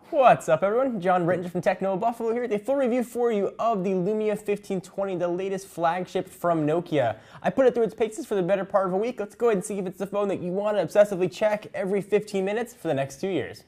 What's up, everyone? John Britton from Techno Buffalo here with a full review for you of the Lumia 1520, the latest flagship from Nokia. I put it through its paces for the better part of a week. Let's go ahead and see if it's the phone that you want to obsessively check every 15 minutes for the next 2 years.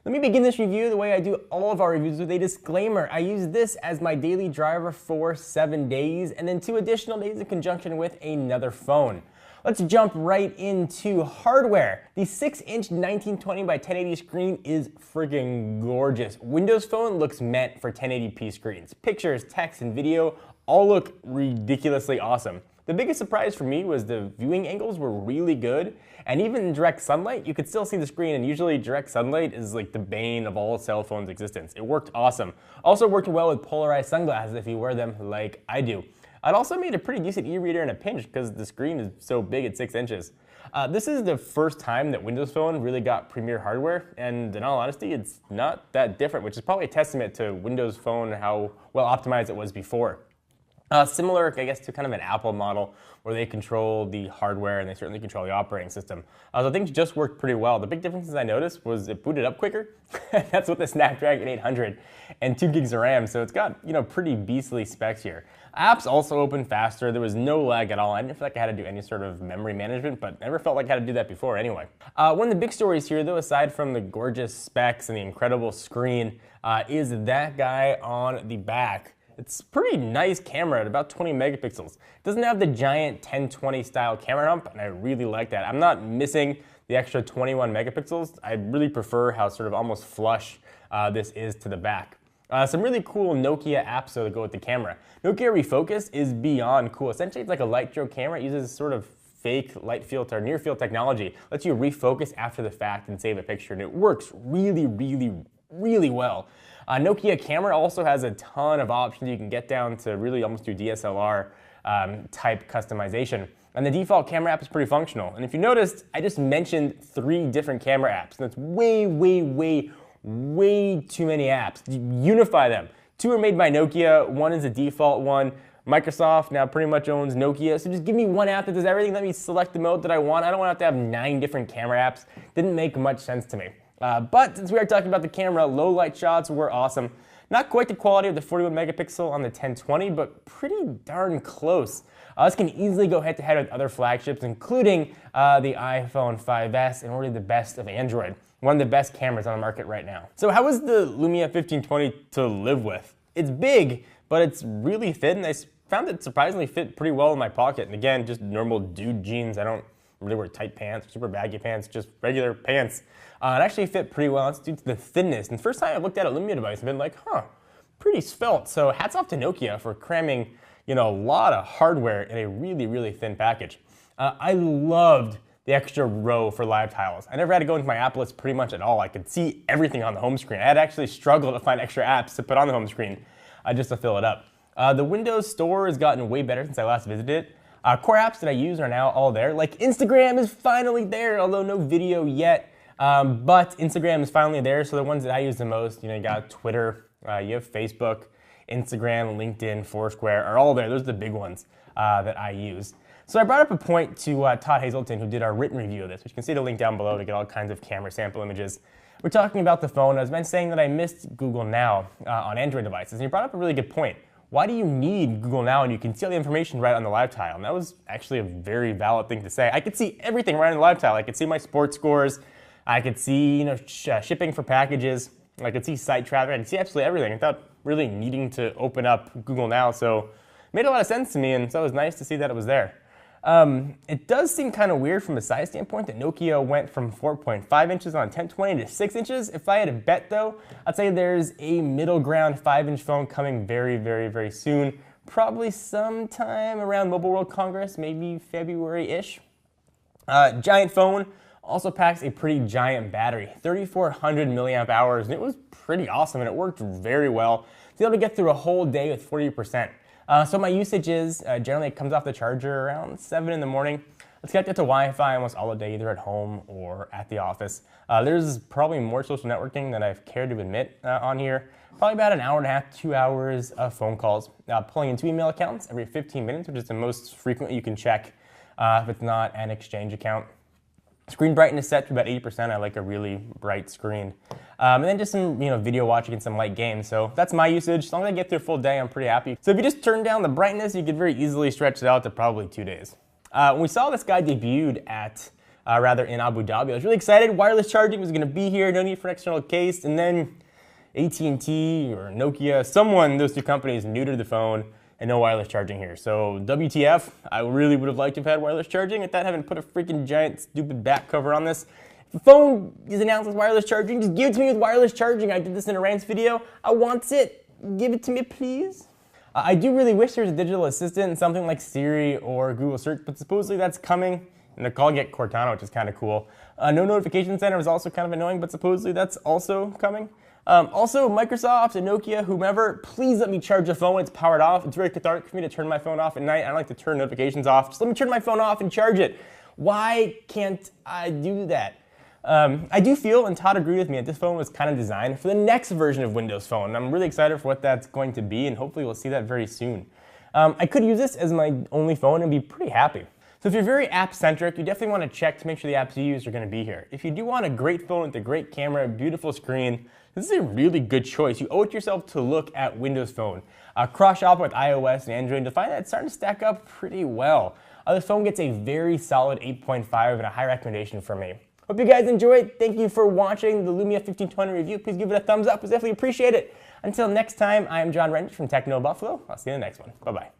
Let me begin this review the way I do all of our reviews, with a disclaimer. I use this as my daily driver for 7 days and then 2 additional days in conjunction with another phone. Let's jump right into hardware. The 6-inch 1920 by 1080 screen is freaking gorgeous. Windows Phone looks meant for 1080p screens. Pictures, text, and video all look ridiculously awesome. The biggest surprise for me was the viewing angles were really good, and even in direct sunlight, you could still see the screen, and usually direct sunlight is like the bane of all cell phones' existence. It worked awesome. Also worked well with polarized sunglasses if you wear them like I do. It also made a pretty decent e-reader in a pinch because the screen is so big at 6 inches. This is the first time that Windows Phone really got premier hardware, and in all honesty, it's not that different, which is probably a testament to Windows Phone, how well optimized it was before. Similar, I guess, to kind of an Apple model where they control the hardware and they certainly control the operating system. So things just worked pretty well. The big differences I noticed was it booted up quicker. That's with the Snapdragon 800 and 2 gigs of RAM, so it's got, pretty beastly specs here. Apps also open faster. There was no lag at all. I didn't feel like I had to do any sort of memory management, but never felt like I had to do that before anyway. One of the big stories here, though, aside from the gorgeous specs and the incredible screen, is that guy on the back. It's a pretty nice camera at about 20 megapixels. It doesn't have the giant 1020 style camera hump, and I really like that. I'm not missing the extra 21 megapixels. I really prefer how sort of almost flush this is to the back. Some really cool Nokia apps though that go with the camera. Nokia Refocus is beyond cool. Essentially, it's like a light stroke camera. It uses sort of fake light field or near field technology. Lets you refocus after the fact and save a picture, and it works really well. Nokia camera also has a ton of options. You can get down to really almost do DSLR type customization. And the default camera app is pretty functional. And if you noticed, I just mentioned 3 different camera apps. And that's way too many apps. Unify them. 2 are made by Nokia. 1 is a default one. Microsoft now pretty much owns Nokia. So just give me one app that does everything. Let me select the mode that I want. I don't want to have 9 different camera apps. Didn't make much sense to me. But since we are talking about the camera, low light shots were awesome. Not quite the quality of the 41 megapixel on the 1020, but pretty darn close. This can easily go head to head with other flagships, including the iPhone 5S, and really the best of Android. One of the best cameras on the market right now. So how is the Lumia 1520 to live with? It's big, but it's really thin. I found it surprisingly fit pretty well in my pocket. And again, just normal dude jeans. I don't really wear tight pants, super baggy pants, just regular pants. It actually fit pretty well. It's due to the thinness. And the first time I looked at a Lumia device, I've been like, pretty svelte. So hats off to Nokia for cramming, a lot of hardware in a really thin package. I loved the extra row for live tiles. I never had to go into my app list pretty much at all. I could see everything on the home screen. I had actually struggled to find extra apps to put on the home screen just to fill it up. The Windows Store has gotten way better since I last visited it. Core apps that I use are now all there. Like Instagram is finally there, although no video yet. But Instagram is finally there, so the ones that I use the most, you got Twitter, you have Facebook, Instagram, LinkedIn, Foursquare are all there. Those are the big ones that I use. So I brought up a point to Todd Hazelton, who did our written review of this, which you can see the link down below to get all kinds of camera sample images. We're talking about the phone. I was saying that I missed Google Now on Android devices, and he brought up a really good point. Why do you need Google Now when you can see all the information right on the live tile? And that was actually a very valid thing to say. I could see everything right on the live tile. I could see my sports scores. I could see, shipping for packages. I could see site traffic. I could see absolutely everything without really needing to open up Google Now. So it made a lot of sense to me, and so it was nice to see that it was there. It does seem kind of weird from a size standpoint that Nokia went from 4.5 inches on 1020 to 6 inches. If I had to bet, though, I'd say there's a middle ground 5-inch phone coming very soon. Probably sometime around Mobile World Congress, maybe February-ish. Giant phone. Also packs a pretty giant battery, 3,400 milliamp hours, and it was pretty awesome, and it worked very well. To be able to get through a whole day with 40%. So my usage is, generally it comes off the charger around 7 in the morning. It's connected to Wi-Fi almost all the day, either at home or at the office. There's probably more social networking than I've cared to admit on here. Probably about an hour and a half, 2 hours of phone calls. Pulling into email accounts every 15 minutes, which is the most frequent you can check if it's not an Exchange account. Screen brightness set to about 80%. I like a really bright screen. And then just some video watching and some light games. So that's my usage. As long as I get through a full day, I'm pretty happy. So if you just turn down the brightness, you could very easily stretch it out to probably 2 days. When we saw this guy debuted at, in Abu Dhabi, I was really excited. Wireless charging was gonna be here, no need for an external case. And then AT&T or Nokia, those two companies neutered the phone and no wireless charging here. So WTF, I really would have liked to have had wireless charging without having put a freaking giant stupid back cover on this. If the phone is announced with wireless charging, just give it to me with wireless charging. I did this in a rants video. I want it. Give it to me, please. I do really wish there was a digital assistant, something like Siri or Google Search, but supposedly that's coming. And they're calling it Cortana, which is kind of cool. No notification center is also kind of annoying, but supposedly that's also coming. Also, Microsoft and Nokia, whomever, please let me charge the phone when it's powered off. It's very cathartic for me to turn my phone off at night. I don't like to turn notifications off. Just let me turn my phone off and charge it. Why can't I do that? I do feel, and Todd agreed with me, that this phone was kind of designed for the next version of Windows Phone. I'm really excited for what that's going to be, and hopefully we'll see that very soon. I could use this as my only phone and be pretty happy. So if you're very app-centric, you definitely want to check to make sure the apps you use are going to be here. If you do want a great phone with a great camera, beautiful screen, this is a really good choice. You owe it to yourself to look at Windows Phone. Cross-shop with iOS and Android, and you'll find that it's starting to stack up pretty well. The phone gets a very solid 8.5 and a high recommendation from me. Hope you guys enjoyed. Thank you for watching the Lumia 1520 review. Please give it a thumbs up. We definitely appreciate it. Until next time, I am John Rendich from Techno Buffalo. I'll see you in the next one. Bye-bye.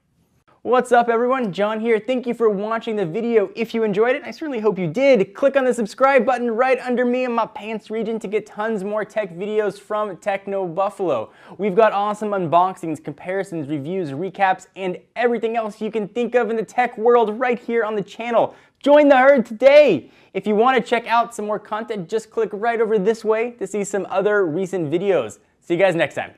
What's up, everyone? John here. Thank you for watching the video. If you enjoyed it, I certainly hope you did. Click on the subscribe button right under me in my pants region to get tons more tech videos from Techno Buffalo. We've got awesome unboxings, comparisons, reviews, recaps, and everything else you can think of in the tech world right here on the channel. Join the herd today! If you want to check out some more content, just click right over this way to see some other recent videos. See you guys next time.